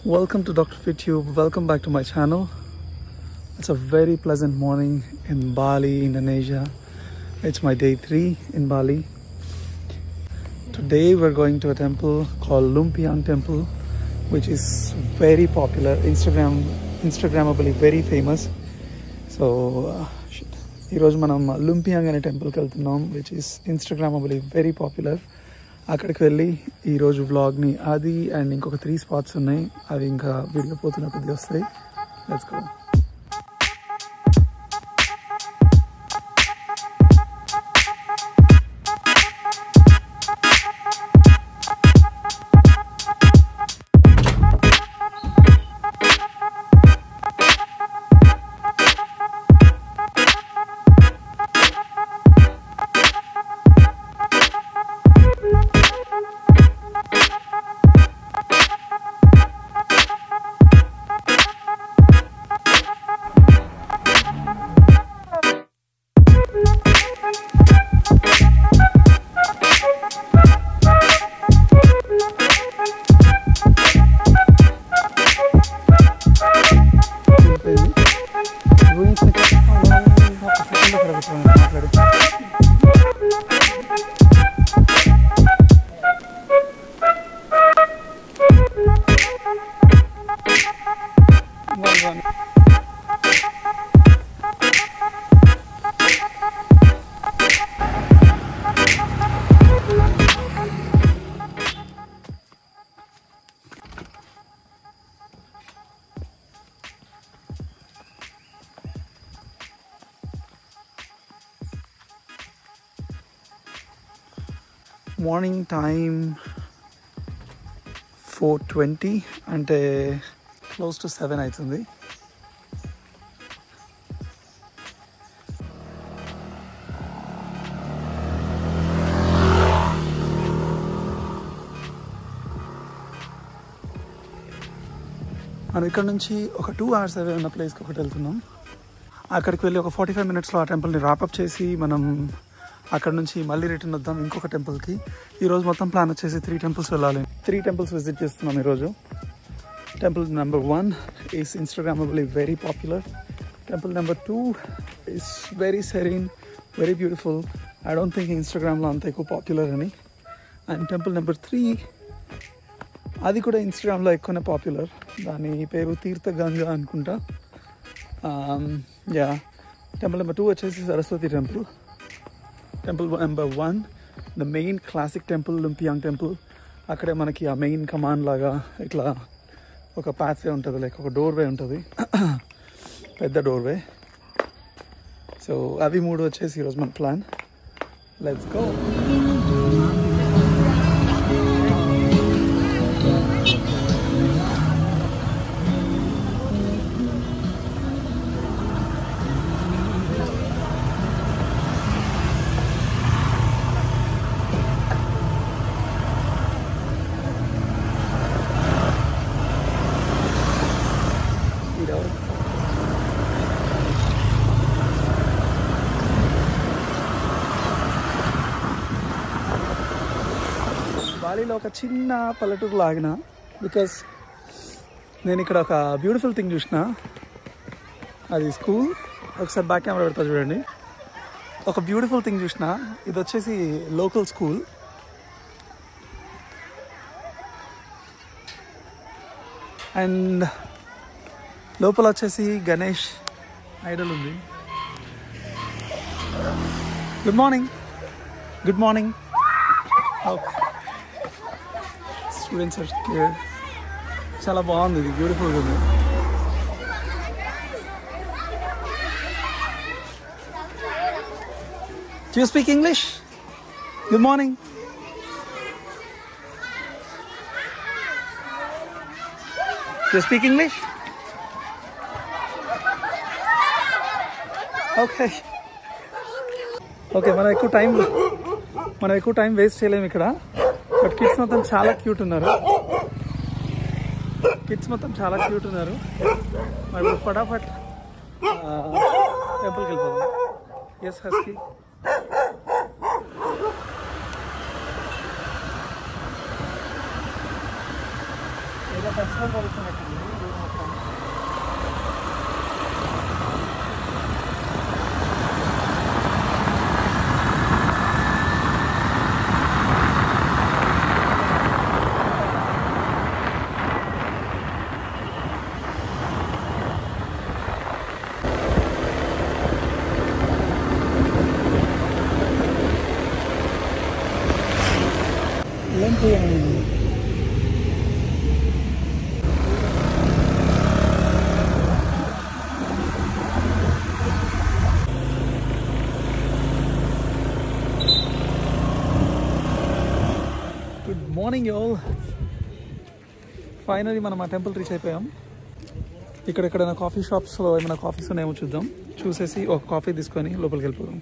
Welcome to Dr. FitTube. Welcome back to my channel. It's a very pleasant morning in Bali, Indonesia. It's my day 3 in Bali. Today we're going to a temple called Lumpiang Temple, which is very popular, Instagrammably very famous. So ఈరోజు మనం లుంపియాంగ్ అనే టెంపుల్కి వెళ్తున్నాం, which is Instagrammably very popular. అక్కడికి వెళ్ళి ఈరోజు వ్లాగ్ని అది and ఇంకొక 3 స్పాట్స్ ఉన్నాయి, అవి ఇంకా వీడియో పోతున్న కొద్దిగా వస్తాయి. Let's go. మార్నింగ్ టైం 4:20 అంటే క్లోజ్ టు 7 అవుతుంది. మనం ఇక్కడ నుంచి ఒక 2 hours అవే ఉన్న ప్లేస్కి ఒకటి వెళ్తున్నాం. అక్కడికి వెళ్ళి ఒక 45 minutesలో ఆ టెంపుల్ని రాపప్ చేసి మనం అక్కడ నుంచి మళ్ళీ రిటర్న్ వద్దాం ఇంకొక టెంపుల్కి. ఈరోజు మొత్తం ప్లాన్ వచ్చేసి 3 temples వెళ్ళాలి. 3 temples విజిట్ చేస్తున్నాం ఈరోజు. Temple number 1 is Instagrammably very popular. Temple number 2 is very serene, very beautiful. I don't think ఇన్స్టాగ్రామ్లో అంత ఎక్కువ పాపులర్ అని. అండ్ టెంపుల్ నెంబర్ 3 అది కూడా ఇన్స్టాగ్రామ్లో ఎక్కువనే పాపులర్. దాని పేరు తీర్థగంగా అనుకుంటా. టెంపుల్ నెంబర్ 2 వచ్చేసి Saraswati temple. Temple number 1 the main classic temple Lempuyang temple. అక్కడే మనకి ఆ మెయిన్ కమాండ్ లాగా ఇట్లా ఒక పాత్వే ఉంటుంది, లైక్ ఒక డోర్వే ఉంటుంది, పెద్ద డోర్వే. సో అవి 3 వచ్చేసి ఈరోజు మన ప్లాన్. Let's go. బాలీలో ఒక చిన్న పల్లెటూరు లాగిన, బికాస్ నేను ఇక్కడ ఒక బ్యూటిఫుల్ థింగ్ చూసిన. అది స్కూల్. ఒకసారి బ్యాక్ కెమెరా పెడతా చూడండి. ఒక బ్యూటిఫుల్ థింగ్ చూసిన. ఇది వచ్చేసి లోకల్ స్కూల్. అండ్ లోపల వచ్చేసి గణేష్ ఐడల్ ఉంది. Good morning. Good morning. Students are here. చాలా బాగుంది, ఇది బ్యూటిఫుల్గా ఉంది. Do you speak English? Good morning. Do you speak English? Okay. Okay, మనం ఎక్కువ టైం వేస్ట్ చేయలేము ఇక్కడ. బట్ కిడ్స్ మొత్తం చాలా క్యూట్ ఉన్నారు. మరి ఫటాఫట్ టెంపుల్కి వెళ్ళిపోదాం. Yes husky. ఫెస్టివల్ జరుగుతున్నట్టుంది మొత్తం. Good morning all. ఫైనలీ మనం ఆ టెంపుల్ రీచ్ అయిపోయాం. ఇక్కడ ఎక్కడైనా కాఫీ షాప్స్లో ఏమైనా కాఫీస్ ఉన్నాయేమో చూద్దాం. చూసేసి ఒక కాఫీ తీసుకొని లోపలికి వెళ్ళిపోదాం.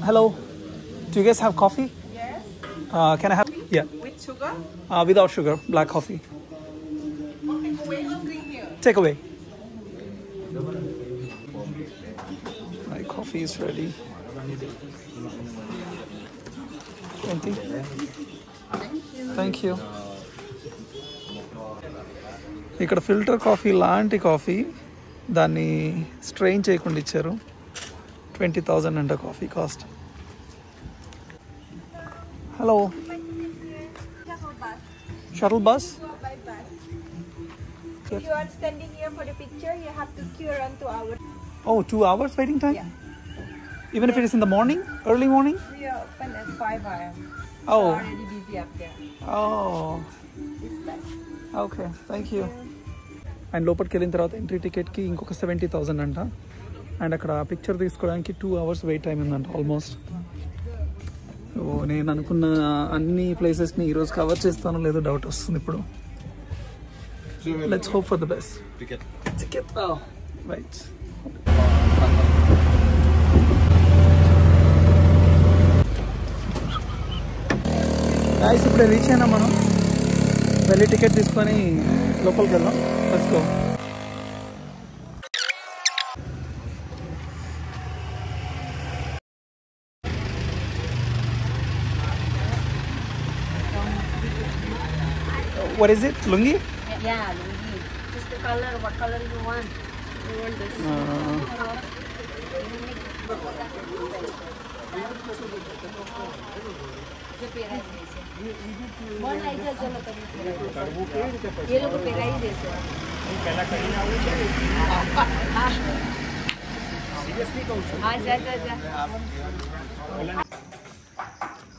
Hello, do you guys have coffee? Yes. Can I have? Yeah. With sugar? Without sugar, black coffee. Okay, away or drink here? Take away. My coffee is ready. 20. Thank you. ఇక్కడ filter coffee లాంటి coffee దాన్ని strain చేయకుండా ఇచ్చారు. 20,000 అంట coffee cost. Hello, shuttle bus. By bus. If you are standing here for the picture, you have to queue around 2 hours. Oh, 2 hours waiting time? Yeah. Even if it is in the morning, early morning? We are open at 5 a.m. Oh. Already busy up there. Oh, This bus. okay. Thank you. And లోపలికి వెళ్ళిన తర్వాత entry టికెట్కి ఇంకొక 70,000 అంట. And అక్కడ picture తీసుకోవడానికి 2 hours wait time ఉందంట almost. So నేను అనుకున్న అన్ని ప్లేసెస్ని ఈరోజు కవర్ చేస్తానో లేదో డౌట్ వస్తుంది ఇప్పుడు. Let's hope for the best. Ticket right. Guys ఇప్పుడే రీచ్ అయినా మనం. వెళ్ళి టికెట్ తీసుకొని లోపలికి వెళ్దాం. Let's go. What is it? Lungi? Yeah, lungi. Just the color. What color you want? You want this? ये लोग पेरा ही देते हैं. हाँ जा जा जा.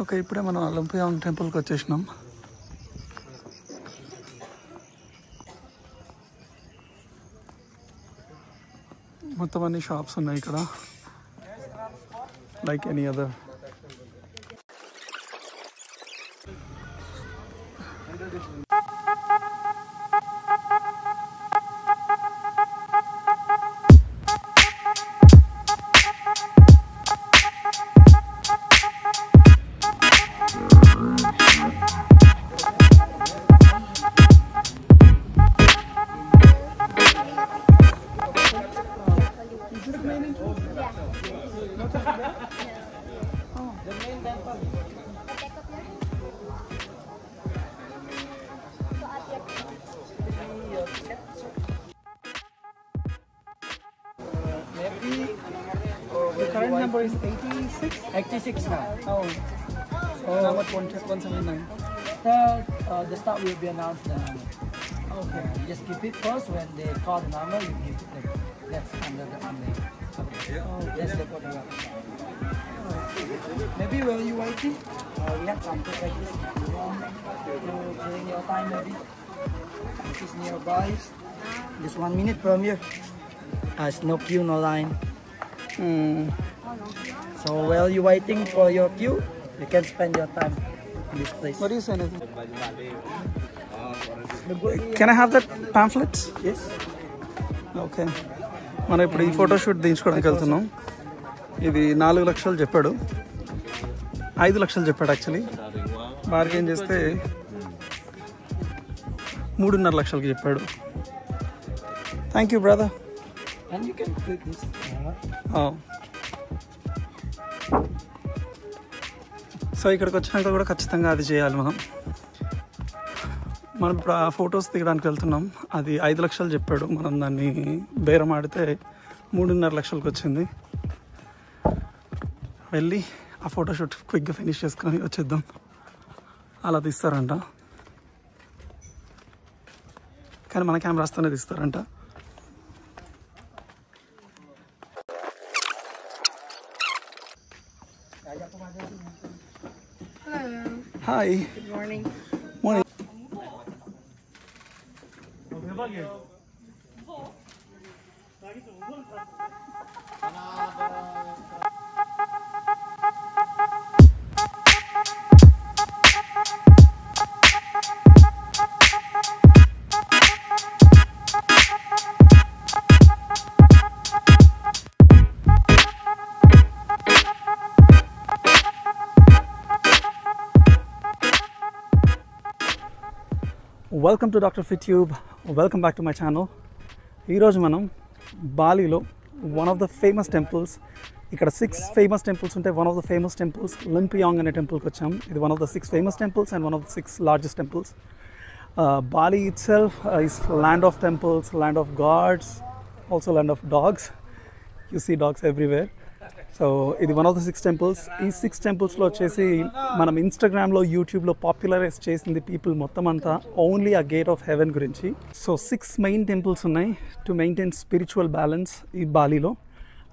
ఓకే, ఇప్పుడే మనం లంపియాంగ్ టెంపుల్కి వచ్చేసినాం. మొత్తం అన్ని షాప్స్ ఉన్నాయి ఇక్కడ, like any other. The current number is 86? 86 now. Oh. So how much? 179. The start will be announced. Okay. You just keep it first. When they call the number, you give it them. That's under the name. Yes, that's what you have. Maybe while you waiting, we have something like this. You want to during your time maybe. This is nearby. Just 1 minute from here. There's no queue, no line. So while you waiting for your queue, you can spend your time in this place. What do you say, Nathan? Can I have that pamphlet? Yes. Okay, మనం ఇప్పుడు ఈ photoshoot తీయించుకోవడానికి వెళ్తున్నాం. ఇది 4 లక్షలు చెప్పాడు, 5 లక్షలు చెప్పాడు. Actually bargain చేస్తే 3.5 లక్షలకి చెప్పాడు. Thank you brother. And you can put this. So ఇక్కడికి వచ్చినాక కూడా ఖచ్చితంగా అది చేయాలి మనం ఇప్పుడు ఆ ఫొటోస్ దిగడానికి వెళ్తున్నాం. అది 5 లక్షలు చెప్పాడు. మనం దాన్ని బేరం ఆడితే 3.5 లక్షలకు వచ్చింది. వెళ్ళి ఆ ఫోటోషూట్ క్విక్గా ఫినిష్ చేసుకొని వచ్చేద్దాం. అలా తీస్తారంట, కానీ మన కెమెరాస్తోనే తీస్తారంట. Hi, Good morning. Morning. Welcome to doctor fit tube. Welcome back to my channel. ఈరోజు మనం బాలీలో one of the famous temples, ఇక్కడ 6 ఫేమస్ టెంపుల్స్ ఉంటాయి. One of the famous temples Lempuyang అనే టెంపుల్కి వచ్చాం. ఇది one of the 6 famous temples and one of the 6 largest temples. Bali itself is land of temples, land of gods, also land of dogs. You see dogs everywhere. So ఇది one of the 6 temples. ఈ 6 టెంపుల్స్లో వచ్చేసి మనం ఇన్స్టాగ్రామ్లో, యూట్యూబ్లో popularise చేసింది people మొత్తం అంతా only ఆ గేట్ ఆఫ్ హెవెన్ గురించి. సో 6 మెయిన్ టెంపుల్స్ ఉన్నాయి టు మెయింటైన్ స్పిరిచువల్ బ్యాలెన్స్ ఈ బాలీలో.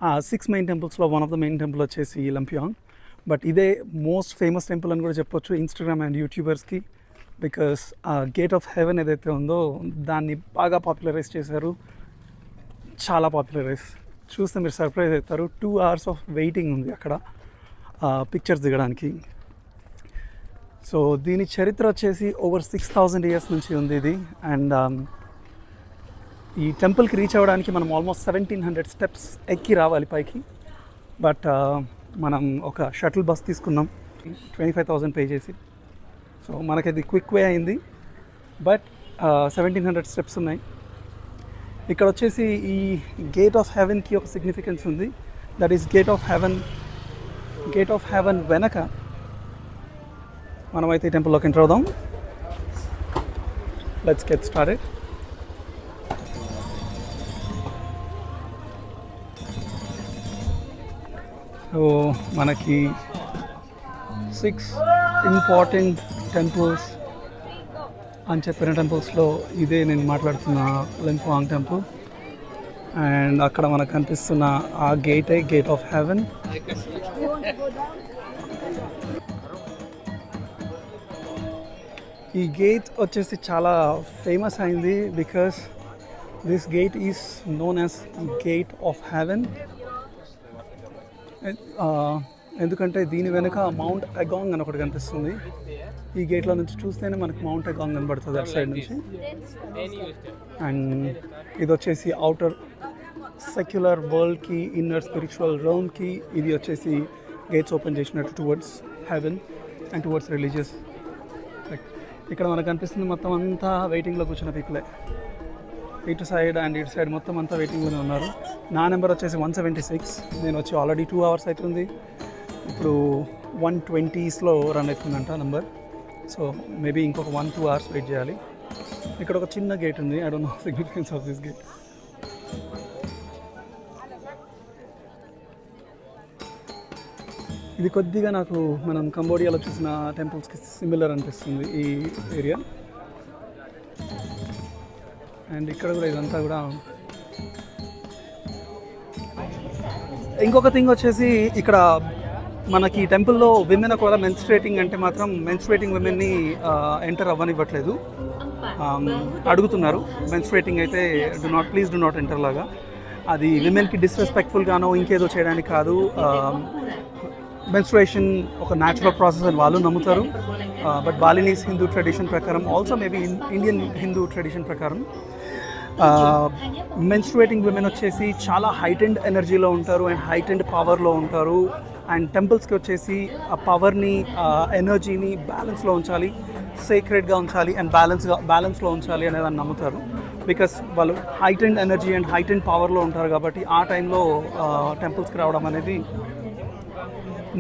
ఆ 6 మెయిన్ టెంపుల్స్లో one of the main temple వచ్చేసి లంపియాంగ్. బట్ ఇదే మోస్ట్ ఫేమస్ టెంపుల్ అని కూడా చెప్పొచ్చు ఇన్స్టాగ్రామ్ అండ్ యూట్యూబర్స్కి. బికాస్ ఆ గేట్ ఆఫ్ హెవెన్ ఏదైతే ఉందో దాన్ని బాగా పాపులరైజ్ చేశారు, చాలా పాపులరైజ్. చూస్తే మీరు సర్ప్రైజ్ అవుతారు. 2 hours ఆఫ్ వెయిటింగ్ ఉంది అక్కడ పిక్చర్స్ దిగడానికి. సో దీని చరిత్ర వచ్చేసి ఓవర్ 6000 years నుంచి ఉంది ఇది. అండ్ ఈ టెంపుల్కి రీచ్ అవ్వడానికి మనం ఆల్మోస్ట్ 1700 steps ఎక్కి రావాలి పైకి. బట్ మనం ఒక షటిల్ బస్ తీసుకున్నాం 25,000 పే చేసి. సో మనకి అది క్విక్ వే అయింది. బట్ 1700 steps ఉన్నాయి. ఇక్కడ వచ్చేసి ఈ గేట్ ఆఫ్ హెవెన్కి ఒక సిగ్నిఫికెన్స్ ఉంది. That is gate of haven. Gate of haven వెనక మనమైతే ఈ టెంపుల్లోకి ఎంటర్ అవుదాం. Let's get started. సో మనకి 6 ఇంపార్టెంట్ టెంపుల్స్ అని చెప్పిన టెంపుల్స్లో ఇదే నేను మాట్లాడుతున్న లింపియాంగ్ టెంపుల్. అండ్ అక్కడ మనకు కనిపిస్తున్న ఆ గేటే గేట్ ఆఫ్ హెవెన్. ఈ గేట్ వచ్చేసి చాలా ఫేమస్ అయింది because this gate is known as gate of haven. ఎందుకంటే దీని వెనుక మౌంట్ అగాంగ్ అని ఒకటి కనిపిస్తుంది. ఈ గేట్లో నుంచి చూస్తేనే మనకు మౌంట్ అగాంగ్ కనబడుతుంది అటు సైడ్ నుంచి. అండ్ ఇది వచ్చేసి అవుటర్ సెక్యులర్ వరల్డ్కి, ఇన్నర్ స్పిరిచువల్ రౌండ్కి ఇది వచ్చేసి గేట్స్ ఓపెన్ చేసినట్టు towards heaven and towards religious. ఇక్కడ మనకు కనిపిస్తుంది మొత్తం అంతా వెయిటింగ్లో కూర్చున్న పీపులే. ఇటు సైడ్ అండ్ ఇటు సైడ్ మొత్తం అంతా వెయిటింగ్లోనే ఉన్నారు. నా నెంబర్ వచ్చేసి 176. నేను వచ్చి ఆల్రెడీ 2 hours అవుతుంది. ఇప్పుడు 120sలో రన్ అవుతుందంట నెంబర్. సో మేబీ ఇంకొక 1-2 hours వెయిట్ చేయాలి. ఇక్కడ ఒక చిన్న గేట్ ఉంది. I don't know significance of this gate. ఇది కొద్దిగా నాకు మనం కంబోడియాలో చూసిన టెంపుల్స్కి సిమిలర్ అనిపిస్తుంది ఈ ఏరియా. అండ్ ఇక్కడ కూడా ఇదంతా కూడా. ఇంకొక థింగ్ వచ్చేసి ఇక్కడ మనకి టెంపుల్లో విమెన్ ఒకవేళ మెన్స్ట్రేటింగ్ అంటే మాత్రం మెన్స్ట్రేటింగ్ విమెన్ని ఎంటర్ అవ్వనివ్వట్లేదు. అడుగుతున్నారు మెన్స్ట్రేటింగ్ అయితే ప్లీజ్ డు నాట్ ఎంటర్ లాగా. అది విమెన్కి డిస్రెస్పెక్ట్ఫుల్గానో ఇంకేదో చేయడానికి కాదు. మెన్స్ట్రేషన్ ఒక న్యాచురల్ ప్రాసెస్ అని వాళ్ళు నమ్ముతారు. బట్ బాలినీస్ హిందూ ట్రెడిషన్ ప్రకారం, also maybe Indian Hindu tradition ప్రకారం మెన్స్ట్రుయేటింగ్ విమెన్ వచ్చేసి చాలా హైటెండ్ ఎనర్జీలో ఉంటారు అండ్ హైటెండ్ పవర్లో ఉంటారు. అండ్ టెంపుల్స్కి వచ్చేసి ఆ పవర్ని, ఎనర్జీని బ్యాలెన్స్లో ఉంచాలి, సేక్రెడ్గా ఉంచాలి అండ్ బ్యాలెన్స్లో ఉంచాలి అనేదాన్ని నమ్ముతారు. బికాస్ వాళ్ళు హైటెండ్ ఎనర్జీ అండ్ హైటెండ్ పవర్లో ఉంటారు కాబట్టి ఆ టైంలో టెంపుల్స్కి రావడం అనేది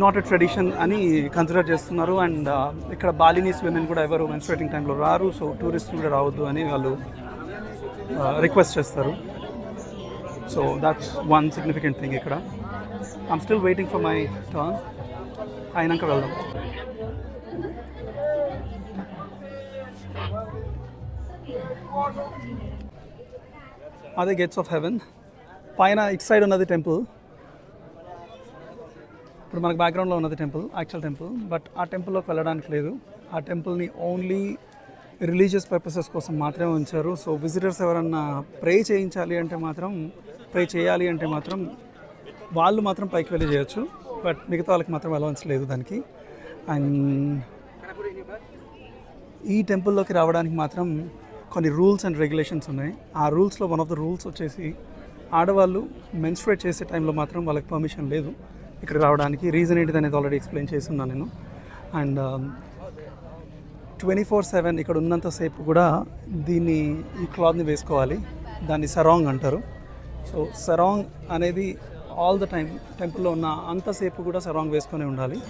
నాట్ ఎ ట్రెడిషన్ అని కన్సిడర్ చేస్తున్నారు. అండ్ ఇక్కడ బాలినీస్ విమెన్ కూడా ఎవరు మెన్స్ట్రేటింగ్ టైంలో రారు, సో టూరిస్టులు కూడా రావద్దు అని వాళ్ళు రిక్వెస్ట్ చేస్తారు. So that's one significant thing ఇక్కడ. I'm still waiting for my turn. అయినాక వెళ్దాం. అదే గేట్స్ ఆఫ్ హెవెన్. పైన ఇట్ సైడ్ ఉన్నది టెంపుల్. ఇప్పుడు మనకు బ్యాక్గ్రౌండ్లో ఉన్నది టెంపుల్, యాక్చువల్ టెంపుల్. బట్ ఆ టెంపుల్లోకి వెళ్ళడానికి లేదు. ఆ టెంపుల్ని ఓన్లీ రిలీజియస్ పర్పసెస్ కోసం మాత్రమే ఉంచారు. సో విజిటర్స్ ఎవరన్నా ప్రే చేయాలి అంటే మాత్రం వాళ్ళు మాత్రం పైకి వెళ్ళి చేయొచ్చు. బట్ మిగతా వాళ్ళకి మాత్రం అలవెన్స్ లేదు దానికి. అండ్ ఈ టెంపుల్లోకి రావడానికి మాత్రం కొన్ని రూల్స్ అండ్ రెగ్యులేషన్స్ ఉన్నాయి. ఆ రూల్స్లో వన్ ఆఫ్ ద రూల్స్ వచ్చేసి ఆడవాళ్ళు మెన్స్ట్రేట్ చేసే టైంలో మాత్రం వాళ్ళకి పర్మిషన్ లేదు ఇక్కడ రావడానికి. రీజన్ ఏంటిది అనేది ఆల్రెడీ ఎక్స్ప్లెయిన్ చేస్తున్నాను నేను. అండ్ 24/7 ఇక్కడ ఉన్నంతసేపు కూడా ఈ క్లాత్ని వేసుకోవాలి. దాన్ని సరాంగ్ అంటారు. సో సరాంగ్ అనేది ఆల్ ద టైమ్ టెంపుల్లో ఉన్న అంతసేపు కూడా సరాంగ్ వేసుకొని ఉండాలి.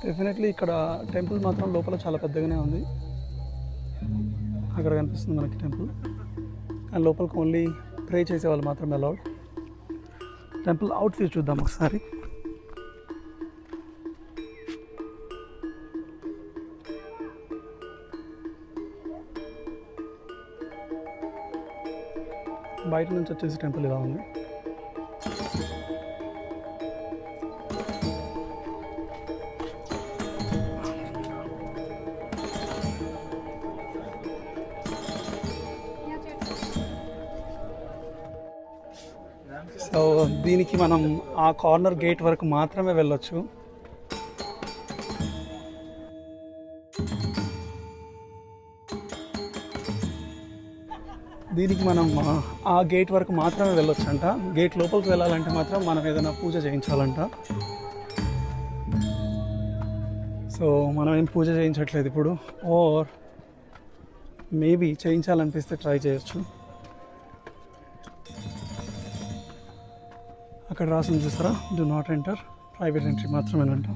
డెఫినెట్లీ ఇక్కడ టెంపుల్ మాత్రం లోపల చాలా పెద్దగానే ఉంది. అక్కడ కనిపిస్తుంది మనకి టెంపుల్. అండ్ లోపలికి ఓన్లీ ప్రే చేసే వాళ్ళు మాత్రం అలౌడ్. టెంపుల్ అవుట్ వ్యూ చూద్దాం ఒకసారి. బయట నుంచి వచ్చేసి టెంపుల్ ఇలా ఉంది. సో దీనికి మనం ఆ కార్నర్ గేట్ వరకు మాత్రమే వెళ్ళొచ్చు. దీనికి మనం ఆ గేట్ వరకు మాత్రమే వెళ్ళొచ్చు అంట. గేట్ లోపలికి వెళ్ళాలంటే మాత్రం మనం ఏదైనా పూజ చేయించాలంట. సో మనం ఏం పూజ చేయించట్లేదు ఇప్పుడు. ఓర్ మేబీ చేయించాలనిపిస్తే ట్రై చేయొచ్చు. అక్కడ రాసింది చూసారా, do not enter, private entry మాత్రమేనంట.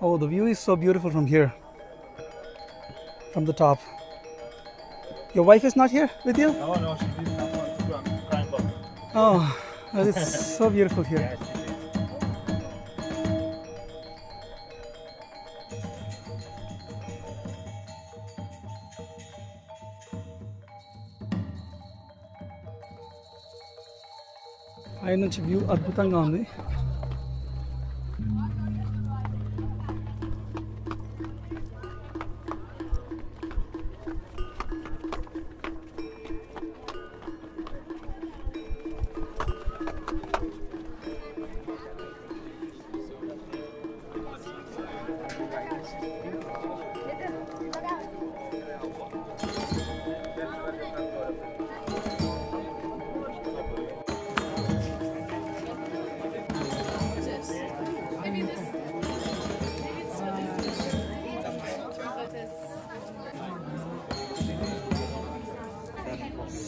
Oh, the view is so beautiful from here, from the top. Your wife is not here with you? No, she didn't have one to go. I'm crying about it. Oh, it's so beautiful here. పై నుంచి view అద్భుతంగా ఉంది.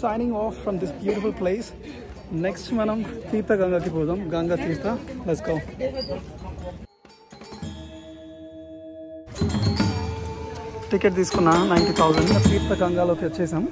Signing off from this beautiful place. Next మనం తీర్థ గంగకి పోదాం. గంగా తీర్థ. Let's go. Ticket తీసుకున్నా 90,000. తీర్థ గంగాలోకి వచ్చేసాం.